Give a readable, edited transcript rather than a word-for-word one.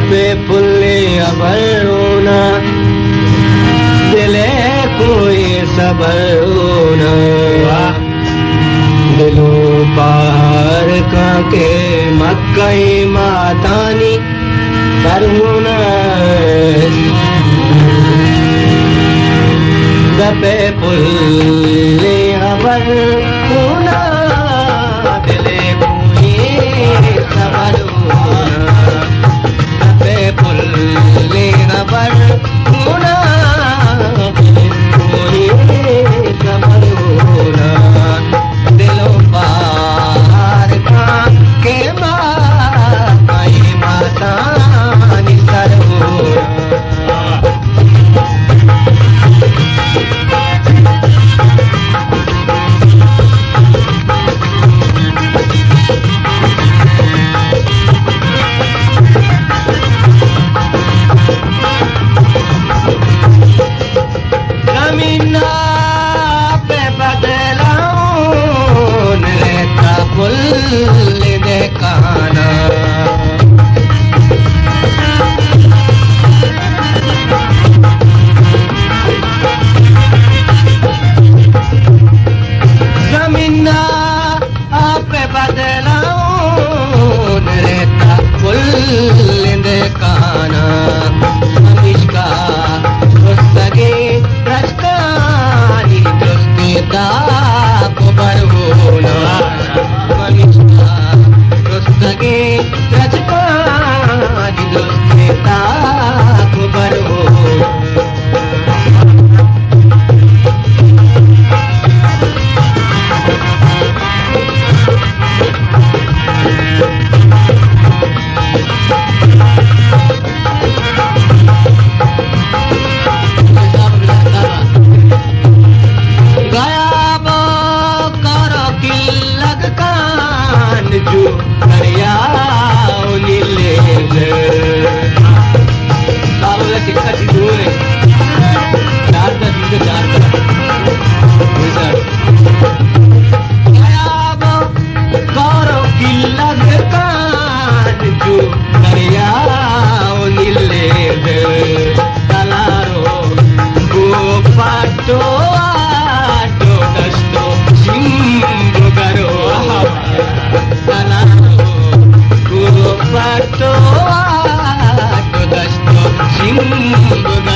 पे पुल्ले अबरोना दिले कोई सबरोना दिलो पार काके मक्कई मातानी करुणा दबे पुल्ले अबरोना दिले कोई सबरोना दबे पुल्ले अबरोना कोई सबरोना दिलो पार के माई माता निसरोना जमीना पे बदलाऊं रहता पुल देखाना जमीना पे बदलाऊं रहता पुल देखाना हमिशका पुस्तके रचकानी दुस्तिता को बरहोना हमिशका पुस्तके रचकानी दुस्तिता को बरहोना जो दरिया नीले सालों का कितना दूर है चार करो की लगकान जो दरिया नीले तलारो गो पाटो आटो दस्तो सिंह गरो Pato, pato, dasto, simbo.